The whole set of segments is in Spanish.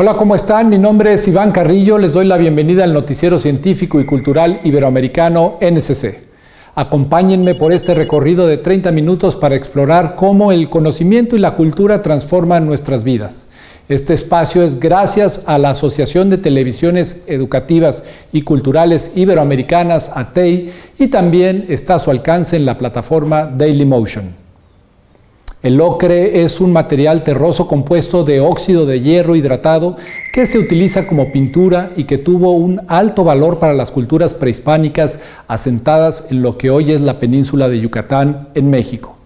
Hola, ¿cómo están? Mi nombre es Iván Carrillo, les doy la bienvenida al Noticiero Científico y Cultural Iberoamericano NSC. Acompáñenme por este recorrido de 30 minutos para explorar cómo el conocimiento y la cultura transforman nuestras vidas. Este espacio es gracias a la Asociación de Televisiones Educativas y Culturales Iberoamericanas, ATEI, y también está a su alcance en la plataforma Dailymotion. El ocre es un material terroso compuesto de óxido de hierro hidratado que se utiliza como pintura y que tuvo un alto valor para las culturas prehispánicas asentadas en lo que hoy es la península de Yucatán, en México.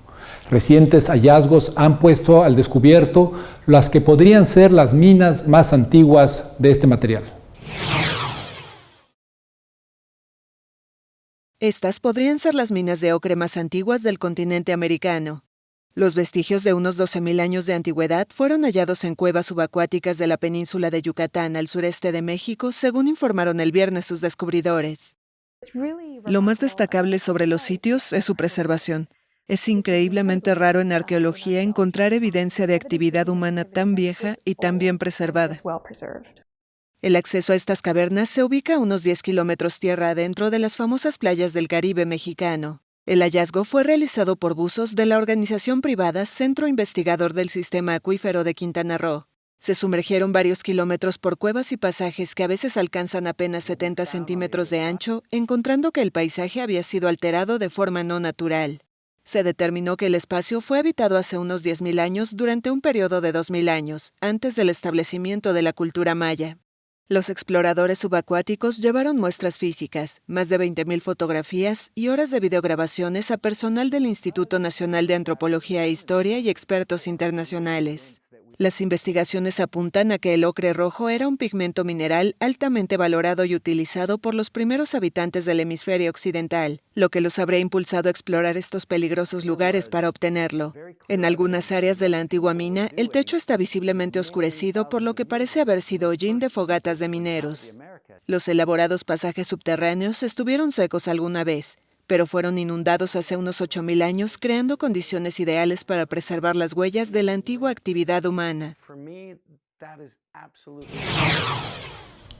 Recientes hallazgos han puesto al descubierto las que podrían ser las minas más antiguas de este material. Estas podrían ser las minas de ocre más antiguas del continente americano. Los vestigios de unos 12.000 años de antigüedad fueron hallados en cuevas subacuáticas de la península de Yucatán al sureste de México, según informaron el viernes sus descubridores. Lo más destacable sobre los sitios es su preservación. Es increíblemente raro en arqueología encontrar evidencia de actividad humana tan vieja y tan bien preservada. El acceso a estas cavernas se ubica a unos 10 kilómetros tierra adentro de las famosas playas del Caribe mexicano. El hallazgo fue realizado por buzos de la organización privada Centro Investigador del Sistema Acuífero de Quintana Roo. Se sumergieron varios kilómetros por cuevas y pasajes que a veces alcanzan apenas 70 centímetros de ancho, encontrando que el paisaje había sido alterado de forma no natural. Se determinó que el espacio fue habitado hace unos 10.000 años durante un periodo de 2.000 años, antes del establecimiento de la cultura maya. Los exploradores subacuáticos llevaron muestras físicas, más de 20.000 fotografías y horas de videograbaciones a personal del Instituto Nacional de Antropología e Historia y expertos internacionales. Las investigaciones apuntan a que el ocre rojo era un pigmento mineral altamente valorado y utilizado por los primeros habitantes del hemisferio occidental, lo que los habría impulsado a explorar estos peligrosos lugares para obtenerlo. En algunas áreas de la antigua mina, el techo está visiblemente oscurecido, por lo que parece haber sido hollín de fogatas de mineros. Los elaborados pasajes subterráneos estuvieron secos alguna vez, pero fueron inundados hace unos 8.000 años, creando condiciones ideales para preservar las huellas de la antigua actividad humana.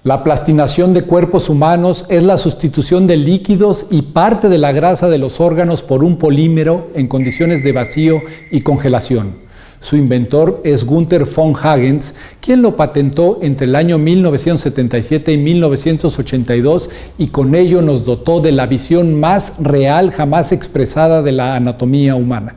La plastinación de cuerpos humanos es la sustitución de líquidos y parte de la grasa de los órganos por un polímero en condiciones de vacío y congelación. Su inventor es Günther von Hagens, quien lo patentó entre el año 1977 y 1982 y con ello nos dotó de la visión más real jamás expresada de la anatomía humana.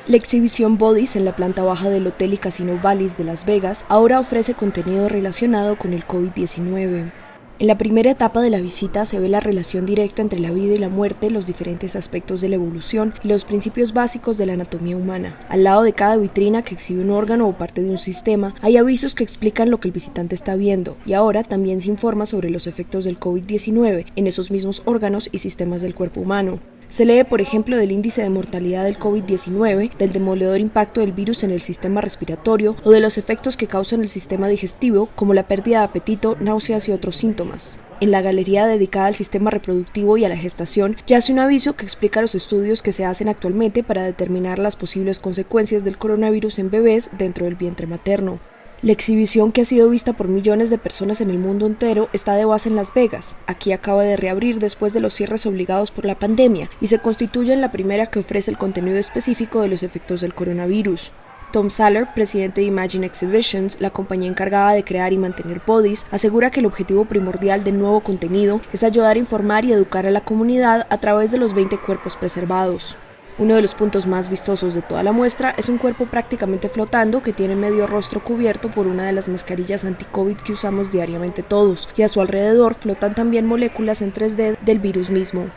La exhibición Bodies en la planta baja del Hotel y Casino Bally's de Las Vegas ahora ofrece contenido relacionado con el COVID-19. En la primera etapa de la visita se ve la relación directa entre la vida y la muerte, los diferentes aspectos de la evolución y los principios básicos de la anatomía humana. Al lado de cada vitrina que exhibe un órgano o parte de un sistema, hay avisos que explican lo que el visitante está viendo, y ahora también se informa sobre los efectos del COVID-19 en esos mismos órganos y sistemas del cuerpo humano. Se lee, por ejemplo, del índice de mortalidad del COVID-19, del demoledor impacto del virus en el sistema respiratorio o de los efectos que causa en el sistema digestivo, como la pérdida de apetito, náuseas y otros síntomas. En la galería dedicada al sistema reproductivo y a la gestación yace un aviso que explica los estudios que se hacen actualmente para determinar las posibles consecuencias del coronavirus en bebés dentro del vientre materno. La exhibición, que ha sido vista por millones de personas en el mundo entero, está de base en Las Vegas. Aquí acaba de reabrir después de los cierres obligados por la pandemia y se constituye en la primera que ofrece el contenido específico de los efectos del coronavirus. Tom Saller, presidente de Imagine Exhibitions, la compañía encargada de crear y mantener Bodies, asegura que el objetivo primordial del nuevo contenido es ayudar a informar y educar a la comunidad a través de los 20 cuerpos preservados. Uno de los puntos más vistosos de toda la muestra es un cuerpo prácticamente flotando que tiene medio rostro cubierto por una de las mascarillas anti-COVID que usamos diariamente todos, y a su alrededor flotan también moléculas en 3D del virus mismo.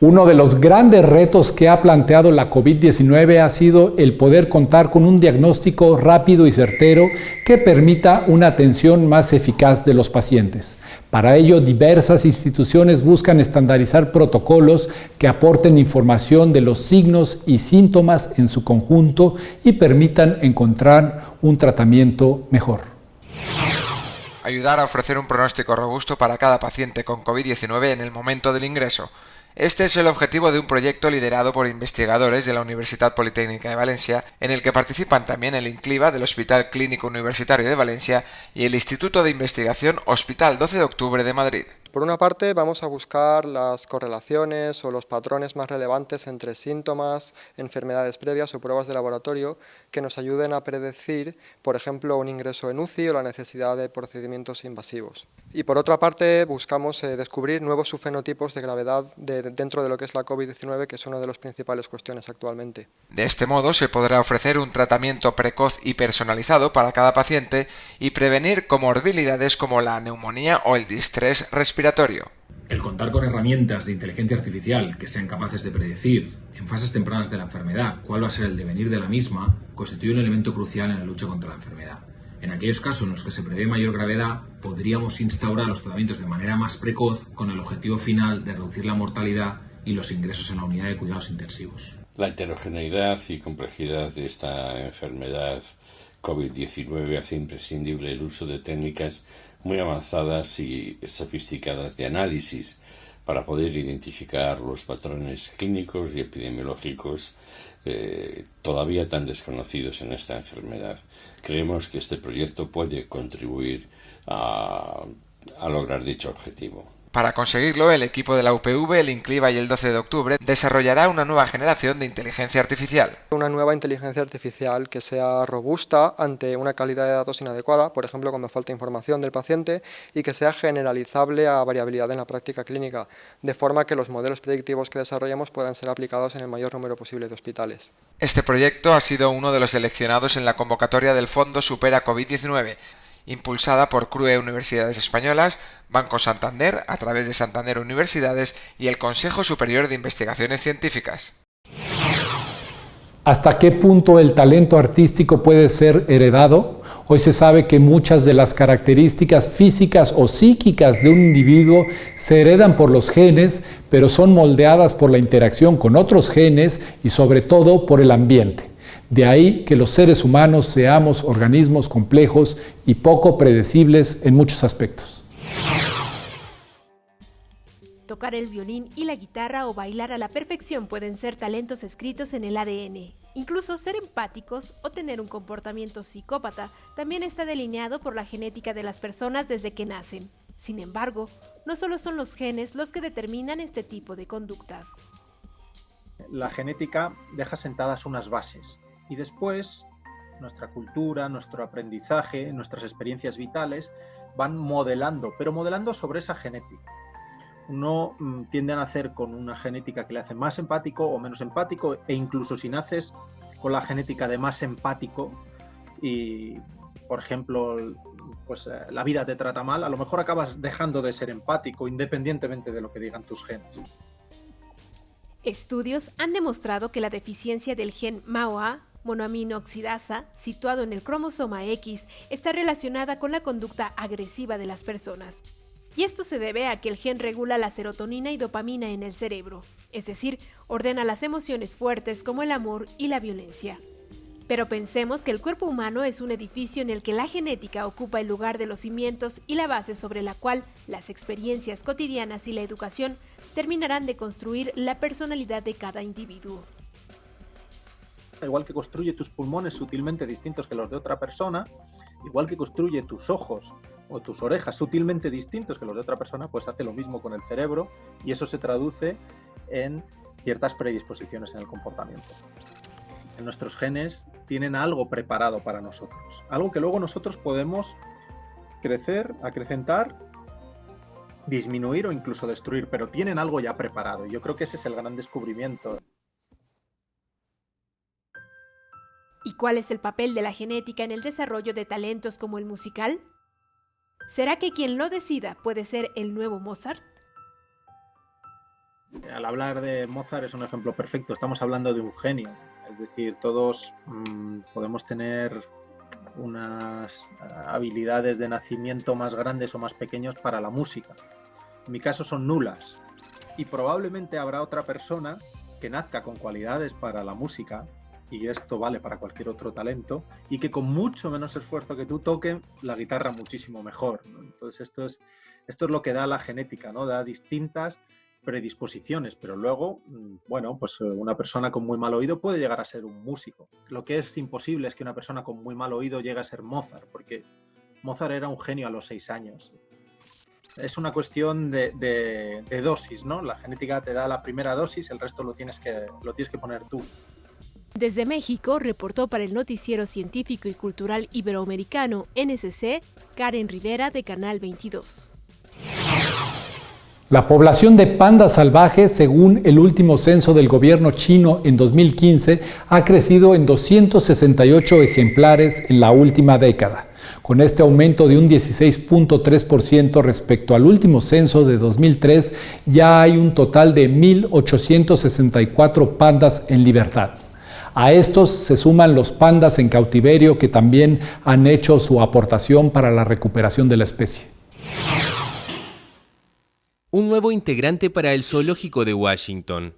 Uno de los grandes retos que ha planteado la COVID-19 ha sido el poder contar con un diagnóstico rápido y certero que permita una atención más eficaz de los pacientes. Para ello, diversas instituciones buscan estandarizar protocolos que aporten información de los signos y síntomas en su conjunto y permitan encontrar un tratamiento mejor. Ayudar a ofrecer un pronóstico robusto para cada paciente con COVID-19 en el momento del ingreso. Este es el objetivo de un proyecto liderado por investigadores de la Universitat Politécnica de Valencia, en el que participan también el INCLIVA del Hospital Clínico Universitario de Valencia y el Instituto de Investigación Hospital 12 de Octubre de Madrid. Por una parte, vamos a buscar las correlaciones o los patrones más relevantes entre síntomas, enfermedades previas o pruebas de laboratorio que nos ayuden a predecir, por ejemplo, un ingreso en UCI o la necesidad de procedimientos invasivos. Y por otra parte, buscamos descubrir nuevos subfenotipos de gravedad dentro de lo que es la COVID-19, que es una de las principales cuestiones actualmente. De este modo, se podrá ofrecer un tratamiento precoz y personalizado para cada paciente y prevenir comorbilidades como la neumonía o el distrés respiratorio. El contar con herramientas de inteligencia artificial que sean capaces de predecir en fases tempranas de la enfermedad cuál va a ser el devenir de la misma constituye un elemento crucial en la lucha contra la enfermedad. En aquellos casos en los que se prevé mayor gravedad, podríamos instaurar los tratamientos de manera más precoz con el objetivo final de reducir la mortalidad y los ingresos en la unidad de cuidados intensivos. La heterogeneidad y complejidad de esta enfermedad COVID-19 hace imprescindible el uso de técnicas muy avanzadas y sofisticadas de análisis para poder identificar los patrones clínicos y epidemiológicos todavía tan desconocidos en esta enfermedad. Creemos que este proyecto puede contribuir a lograr dicho objetivo. Para conseguirlo, el equipo de la UPV, el INCLIVA y el 12 de octubre desarrollará una nueva generación de inteligencia artificial. Una nueva inteligencia artificial que sea robusta ante una calidad de datos inadecuada, por ejemplo, cuando falta información del paciente, y que sea generalizable a variabilidad en la práctica clínica, de forma que los modelos predictivos que desarrollemos puedan ser aplicados en el mayor número posible de hospitales. Este proyecto ha sido uno de los seleccionados en la convocatoria del Fondo Supera COVID-19, impulsada por CRUE Universidades Españolas, Banco Santander, a través de Santander Universidades y el Consejo Superior de Investigaciones Científicas. ¿Hasta qué punto el talento artístico puede ser heredado? Hoy se sabe que muchas de las características físicas o psíquicas de un individuo se heredan por los genes, pero son moldeadas por la interacción con otros genes y sobre todo por el ambiente. De ahí que los seres humanos seamos organismos complejos y poco predecibles en muchos aspectos. Tocar el violín y la guitarra o bailar a la perfección pueden ser talentos escritos en el ADN. Incluso ser empáticos o tener un comportamiento psicópata también está delineado por la genética de las personas desde que nacen. Sin embargo, no solo son los genes los que determinan este tipo de conductas. La genética deja sentadas unas bases. Y después, nuestra cultura, nuestro aprendizaje, nuestras experiencias vitales van modelando, pero modelando sobre esa genética. Uno tiende a nacer con una genética que le hace más empático o menos empático, e incluso si naces con la genética de más empático y, por ejemplo, pues la vida te trata mal, a lo mejor acabas dejando de ser empático independientemente de lo que digan tus genes. Estudios han demostrado que la deficiencia del gen MAOA, monoamino oxidasa, situado en el cromosoma X, está relacionada con la conducta agresiva de las personas. Y esto se debe a que el gen regula la serotonina y dopamina en el cerebro, es decir, ordena las emociones fuertes como el amor y la violencia. Pero pensemos que el cuerpo humano es un edificio en el que la genética ocupa el lugar de los cimientos y la base sobre la cual las experiencias cotidianas y la educación terminarán de construir la personalidad de cada individuo. Igual que construye tus pulmones sutilmente distintos que los de otra persona, igual que construye tus ojos o tus orejas sutilmente distintos que los de otra persona, pues hace lo mismo con el cerebro y eso se traduce en ciertas predisposiciones en el comportamiento. Nuestros genes tienen algo preparado para nosotros, algo que luego nosotros podemos crecer, acrecentar, disminuir o incluso destruir, pero tienen algo ya preparado. Yo creo que ese es el gran descubrimiento. ¿Y cuál es el papel de la genética en el desarrollo de talentos como el musical? ¿Será que quien lo decida puede ser el nuevo Mozart? Al hablar de Mozart es un ejemplo perfecto, estamos hablando de un genio, es decir, todos podemos tener unas habilidades de nacimiento más grandes o más pequeños para la música. En mi caso son nulas y probablemente habrá otra persona que nazca con cualidades para la música, y esto vale para cualquier otro talento, y que con mucho menos esfuerzo que tú toque la guitarra muchísimo mejor, ¿no? Entonces esto es lo que da la genética, ¿no? Da distintas predisposiciones, pero luego, bueno, pues una persona con muy mal oído puede llegar a ser un músico. Lo que es imposible es que una persona con muy mal oído llegue a ser Mozart, porque Mozart era un genio a los 6 años. Es una cuestión de dosis, ¿no? La genética te da la primera dosis, el resto lo tienes que poner tú. Desde México, reportó para el Noticiero Científico y Cultural Iberoamericano, NSC, Karen Rivera de Canal 22. La población de pandas salvajes, según el último censo del gobierno chino en 2015, ha crecido en 268 ejemplares en la última década. Con este aumento de un 16.3% respecto al último censo de 2003, ya hay un total de 1.864 pandas en libertad. A estos se suman los pandas en cautiverio, que también han hecho su aportación para la recuperación de la especie. Un nuevo integrante para el zoológico de Washington.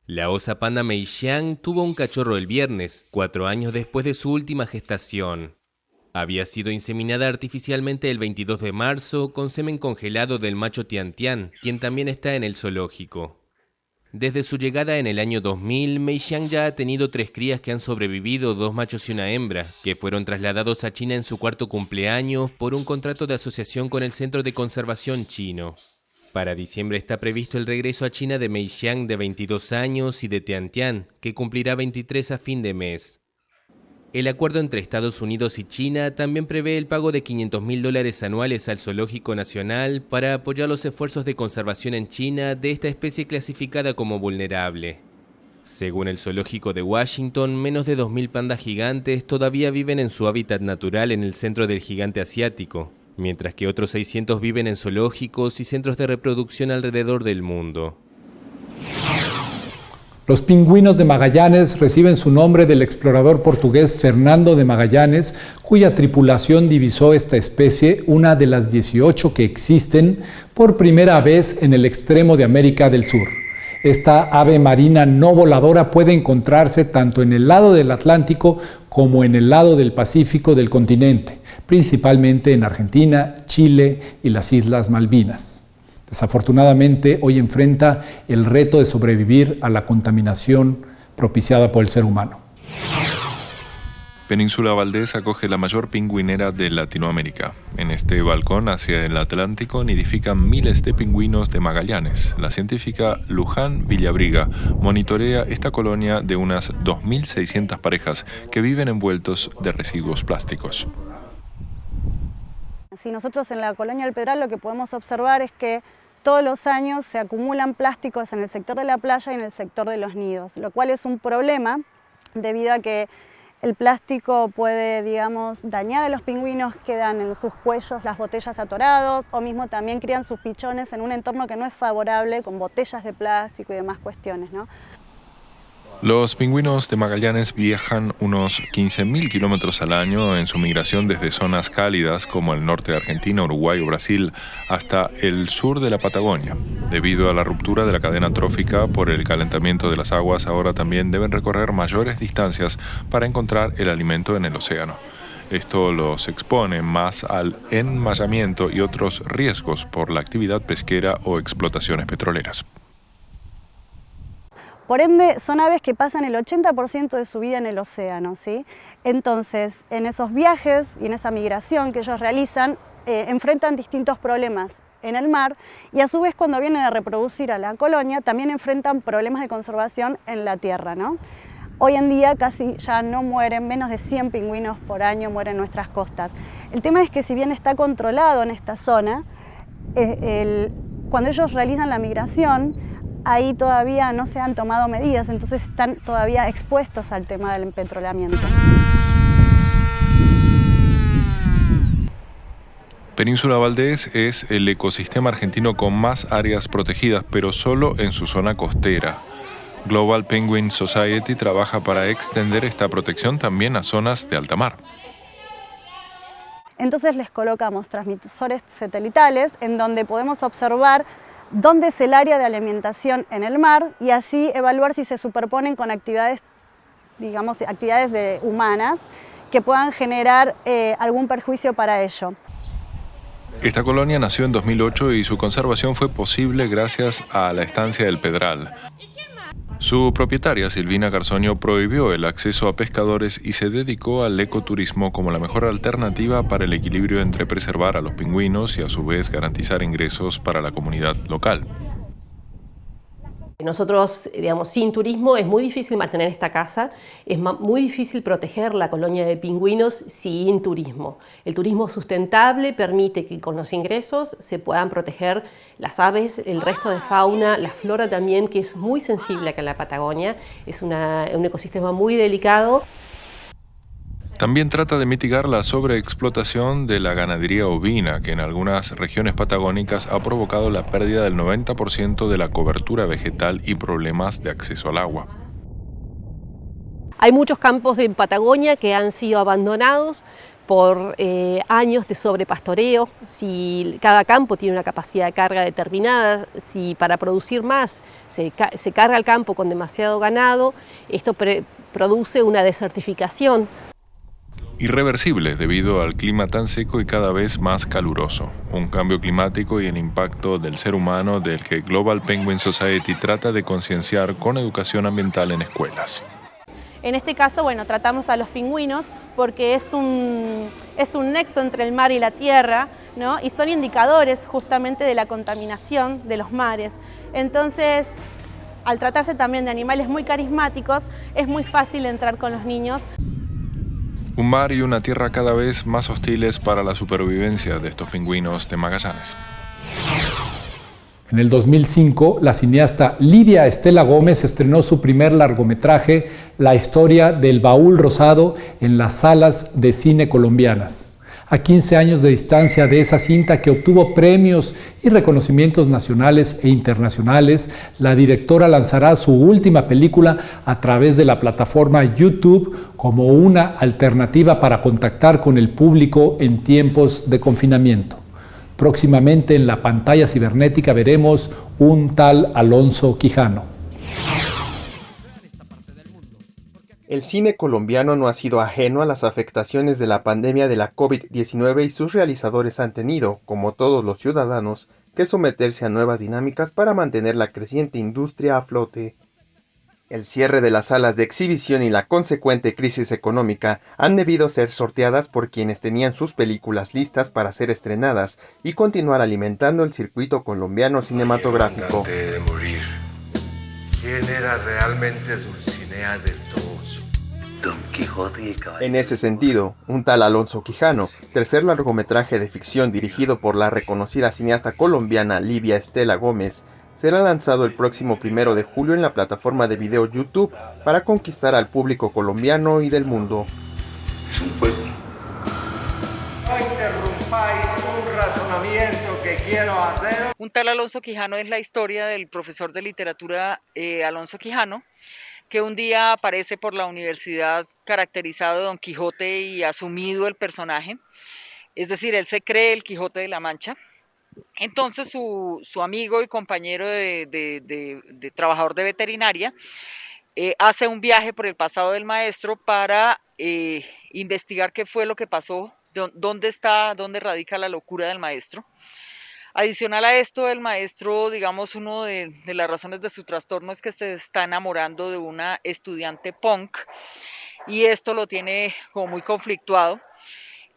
La osa panda Mei Xiang tuvo un cachorro el viernes, 4 años después de su última gestación. Había sido inseminada artificialmente el 22 de marzo con semen congelado del macho Tian Tian, quien también está en el zoológico. Desde su llegada en el año 2000, Mei Xiang ya ha tenido 3 crías que han sobrevivido, 2 machos y una hembra, que fueron trasladados a China en su 4º cumpleaños por un contrato de asociación con el Centro de Conservación chino. Para diciembre está previsto el regreso a China de Mei Xiang, de 22 años, y de Tian Tian, que cumplirá 23 a fin de mes. El acuerdo entre Estados Unidos y China también prevé el pago de $500.000 anuales al Zoológico Nacional para apoyar los esfuerzos de conservación en China de esta especie clasificada como vulnerable. Según el Zoológico de Washington, menos de 2.000 pandas gigantes todavía viven en su hábitat natural en el centro del gigante asiático, mientras que otros 600 viven en zoológicos y centros de reproducción alrededor del mundo. Los pingüinos de Magallanes reciben su nombre del explorador portugués Fernando de Magallanes, cuya tripulación divisó esta especie, una de las 18 que existen, por primera vez en el extremo de América del Sur. Esta ave marina no voladora puede encontrarse tanto en el lado del Atlántico como en el lado del Pacífico del continente, principalmente en Argentina, Chile y las Islas Malvinas. Desafortunadamente, hoy enfrenta el reto de sobrevivir a la contaminación propiciada por el ser humano. Península Valdés acoge la mayor pingüinera de Latinoamérica. En este balcón hacia el Atlántico nidifican miles de pingüinos de Magallanes. La científica Luján Villabriga monitorea esta colonia de unas 2.600 parejas que viven envueltos de residuos plásticos. Si nosotros en la colonia del Pedral lo que podemos observar es que todos los años se acumulan plásticos en el sector de la playa y en el sector de los nidos, lo cual es un problema debido a que el plástico puede, digamos, dañar a los pingüinos, quedan en sus cuellos las botellas atorados o mismo también crían sus pichones en un entorno que no es favorable con botellas de plástico y demás cuestiones, ¿no? Los pingüinos de Magallanes viajan unos 15.000 kilómetros al año en su migración desde zonas cálidas como el norte de Argentina, Uruguay o Brasil hasta el sur de la Patagonia. Debido a la ruptura de la cadena trófica por el calentamiento de las aguas, ahora también deben recorrer mayores distancias para encontrar el alimento en el océano. Esto los expone más al enmayamiento y otros riesgos por la actividad pesquera o explotaciones petroleras. Por ende, son aves que pasan el 80% de su vida en el océano, ¿sí? Entonces, en esos viajes y en esa migración que ellos realizan, enfrentan distintos problemas en el mar y a su vez cuando vienen a reproducir a la colonia también enfrentan problemas de conservación en la tierra, ¿no? Hoy en día casi ya no mueren, menos de 100 pingüinos por año mueren en nuestras costas. El tema es que si bien está controlado en esta zona, cuando ellos realizan la migración, ahí todavía no se han tomado medidas, entonces están todavía expuestos al tema del empetrolamiento. Península Valdés es el ecosistema argentino con más áreas protegidas, pero solo en su zona costera. Global Penguin Society trabaja para extender esta protección también a zonas de alta mar. Entonces les colocamos transmisores satelitales en donde podemos observar dónde es el área de alimentación en el mar y así evaluar si se superponen con actividades, digamos, actividades humanas que puedan generar algún perjuicio para ello. Esta colonia nació en 2008 y su conservación fue posible gracias a la estancia del Pedral. Su propietaria, Silvina Garzoño, prohibió el acceso a pescadores y se dedicó al ecoturismo como la mejor alternativa para el equilibrio entre preservar a los pingüinos y a su vez garantizar ingresos para la comunidad local. Nosotros, digamos, sin turismo es muy difícil mantener esta casa, es muy difícil proteger la colonia de pingüinos sin turismo. El turismo sustentable permite que con los ingresos se puedan proteger las aves, el resto de fauna, la flora también, que es muy sensible acá en la Patagonia, es un ecosistema muy delicado. También trata de mitigar la sobreexplotación de la ganadería ovina, que en algunas regiones patagónicas ha provocado la pérdida del 90% de la cobertura vegetal y problemas de acceso al agua. Hay muchos campos de Patagonia que han sido abandonados por años de sobrepastoreo. Si cada campo tiene una capacidad de carga determinada, si para producir más se carga el campo con demasiado ganado, esto produce una desertificación. Irreversible debido al clima tan seco y cada vez más caluroso, un cambio climático y el impacto del ser humano del que Global Penguin Society trata de concienciar con educación ambiental en escuelas. En este caso, bueno, tratamos a los pingüinos porque es un nexo entre el mar y la tierra, ¿no? Y son indicadores justamente de la contaminación de los mares. Entonces, al tratarse también de animales muy carismáticos, es muy fácil entrar con los niños. Un mar y una tierra cada vez más hostiles para la supervivencia de estos pingüinos de Magallanes. En el 2005, la cineasta Livia Estela Gómez estrenó su primer largometraje, La historia del baúl rosado, en las salas de cine colombianas. A 15 años de distancia de esa cinta que obtuvo premios y reconocimientos nacionales e internacionales, la directora lanzará su última película a través de la plataforma YouTube como una alternativa para contactar con el público en tiempos de confinamiento. Próximamente en la pantalla cibernética veremos un tal Alonso Quijano. El cine colombiano no ha sido ajeno a las afectaciones de la pandemia de la COVID-19 y sus realizadores han tenido, como todos los ciudadanos, que someterse a nuevas dinámicas para mantener la creciente industria a flote. El cierre de las salas de exhibición y la consecuente crisis económica han debido ser sorteadas por quienes tenían sus películas listas para ser estrenadas y continuar alimentando el circuito colombiano cinematográfico. De morir. ¿Quién era realmente Dulcinea del Toboso? Don Quijote y el Caballero. En ese sentido, un tal Alonso Quijano, tercer largometraje de ficción dirigido por la reconocida cineasta colombiana Livia Estela Gómez, será lanzado el próximo 1 de julio en la plataforma de video YouTube para conquistar al público colombiano y del mundo. Es un pueblo. No interrumpáis un razonamiento que quiero hacer. Un tal Alonso Quijano es la historia del profesor de literatura Alonso Quijano, que un día aparece por la universidad caracterizado de Don Quijote y asumido el personaje, es decir, él se cree el Quijote de la Mancha. Entonces su amigo y compañero de trabajador de veterinaria hace un viaje por el pasado del maestro para investigar qué fue lo que pasó, dónde radica la locura del maestro. Adicional a esto, el maestro, digamos, uno de las razones de su trastorno es que se está enamorando de una estudiante punk y esto lo tiene como muy conflictuado.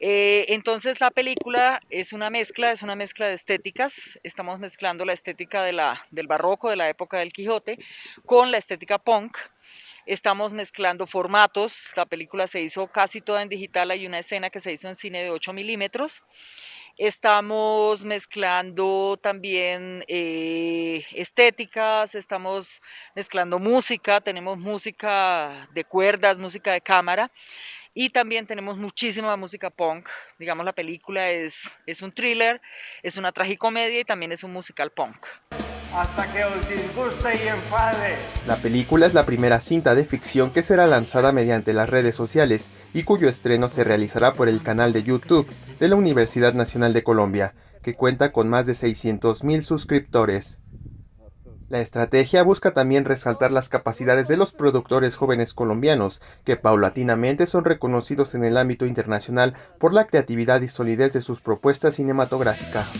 Entonces la película es una mezcla de estéticas. Estamos mezclando la estética del barroco, de la época del Quijote, con la estética punk. Estamos mezclando formatos. La película se hizo casi toda en digital, hay una escena que se hizo en cine de 8 milímetros. Estamos mezclando también estéticas, estamos mezclando música, tenemos música de cuerdas, música de cámara y también tenemos muchísima música punk. Digamos, la película es un thriller, es una tragicomedia y también es un musical punk. Hasta que os disguste y enfade. La película es la primera cinta de ficción que será lanzada mediante las redes sociales y cuyo estreno se realizará por el canal de YouTube de la Universidad Nacional de Colombia, que cuenta con más de 600,000 suscriptores. La estrategia busca también resaltar las capacidades de los productores jóvenes colombianos, que paulatinamente son reconocidos en el ámbito internacional por la creatividad y solidez de sus propuestas cinematográficas.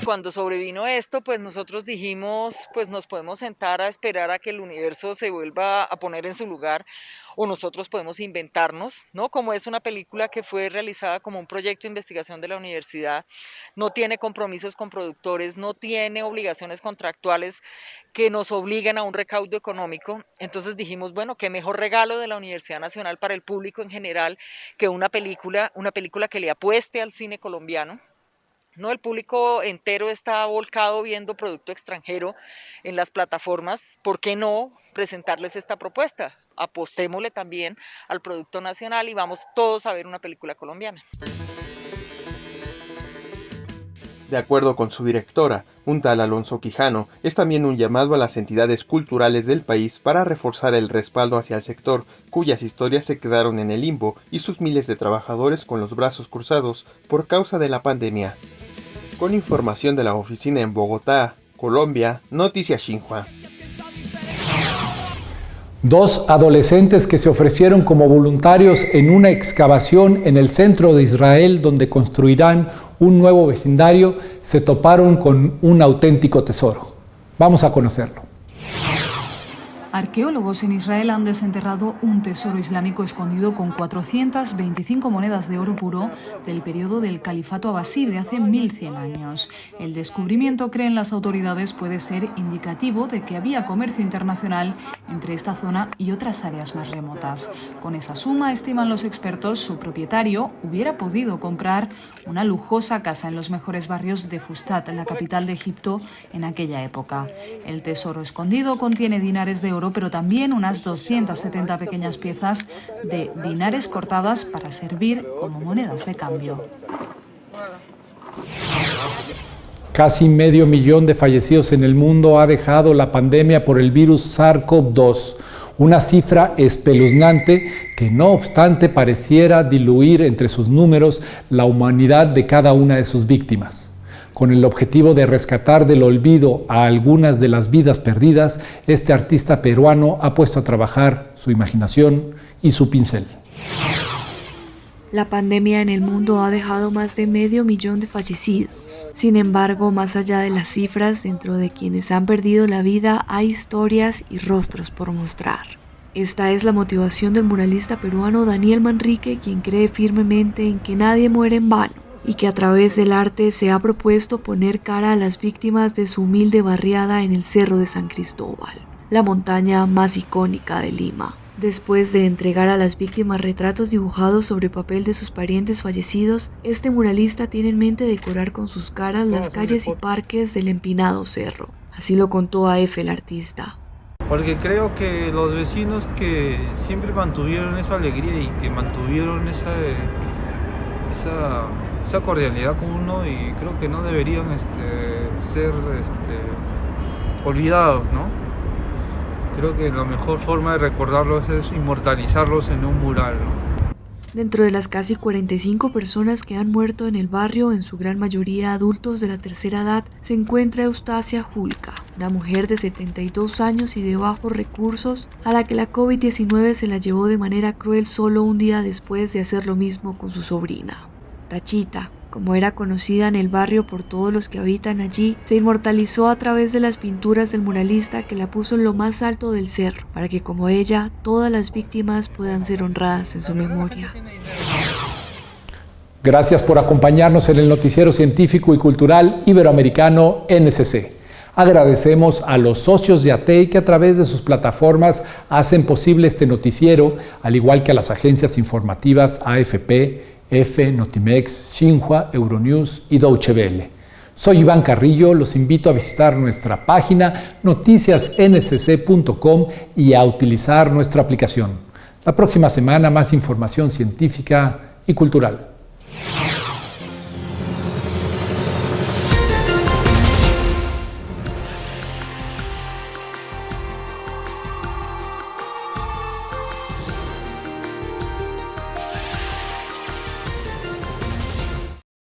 Cuando sobrevino esto, pues nosotros dijimos, pues nos podemos sentar a esperar a que el universo se vuelva a poner en su lugar, o nosotros podemos inventarnos, ¿no? Como es una película que fue realizada como un proyecto de investigación de la universidad, no tiene compromisos con productores, no tiene obligaciones contractuales que nos obliguen a un recaudo económico. Entonces dijimos, bueno, qué mejor regalo de la Universidad Nacional para el público en general que una película que le apueste al cine colombiano. No, el público entero está volcado viendo producto extranjero en las plataformas. ¿Por qué no presentarles esta propuesta? Apostémosle también al producto nacional y vamos todos a ver una película colombiana. De acuerdo con su directora, un tal Alonso Quijano, es también un llamado a las entidades culturales del país para reforzar el respaldo hacia el sector, cuyas historias se quedaron en el limbo y sus miles de trabajadores con los brazos cruzados por causa de la pandemia. Con información de la oficina en Bogotá, Colombia, Noticias Xinhua. 2 adolescentes que se ofrecieron como voluntarios en una excavación en el centro de Israel donde construirán un nuevo vecindario se toparon con un auténtico tesoro. Vamos a conocerlo. Arqueólogos en Israel han desenterrado un tesoro islámico escondido con 425 monedas de oro puro del periodo del Califato Abasí de hace 1100 años. El descubrimiento, creen las autoridades, puede ser indicativo de que había comercio internacional entre esta zona y otras áreas más remotas. Con esa suma, estiman los expertos, su propietario hubiera podido comprar una lujosa casa en los mejores barrios de Fustat, la capital de Egipto, en aquella época. El tesoro escondido contiene dinares de oro, pero también unas 270 pequeñas piezas de dinares cortadas para servir como monedas de cambio. Casi 500,000 de fallecidos en el mundo ha dejado la pandemia por el virus SARS-CoV-2, una cifra espeluznante que no obstante pareciera diluir entre sus números la humanidad de cada una de sus víctimas. Con el objetivo de rescatar del olvido a algunas de las vidas perdidas, este artista peruano ha puesto a trabajar su imaginación y su pincel. La pandemia en el mundo ha dejado más de 500,000 de fallecidos. Sin embargo, más allá de las cifras, dentro de quienes han perdido la vida hay historias y rostros por mostrar. Esta es la motivación del muralista peruano Daniel Manrique, quien cree firmemente en que nadie muere en vano y que a través del arte se ha propuesto poner cara a las víctimas de su humilde barriada en el Cerro de San Cristóbal, la montaña más icónica de Lima. Después de entregar a las víctimas retratos dibujados sobre papel de sus parientes fallecidos, este muralista tiene en mente decorar con sus caras las calles y parques del empinado cerro. Así lo contó a F el artista. Porque creo que los vecinos que siempre mantuvieron esa alegría y que mantuvieron esa cordialidad con uno, y creo que no deberían ser olvidados, ¿no? Creo que la mejor forma de recordarlos es inmortalizarlos en un mural, ¿no? Dentro de las casi 45 personas que han muerto en el barrio, en su gran mayoría adultos de la tercera edad, se encuentra Eustacia Julca, una mujer de 72 años y de bajos recursos, a la que la COVID-19 se la llevó de manera cruel solo un día después de hacer lo mismo con su sobrina. Tachita, como era conocida en el barrio por todos los que habitan allí, se inmortalizó a través de las pinturas del muralista que la puso en lo más alto del cerro, para que como ella, todas las víctimas puedan ser honradas en su memoria. Gracias por acompañarnos en el noticiero científico y cultural iberoamericano NSC. Agradecemos a los socios de ATEI que a través de sus plataformas hacen posible este noticiero, al igual que a las agencias informativas AFP, EFE, Notimex, Xinhua, Euronews y Deutsche Welle. Soy Iván Carrillo, los invito a visitar nuestra página noticiasnsc.com y a utilizar nuestra aplicación. La próxima semana más información científica y cultural.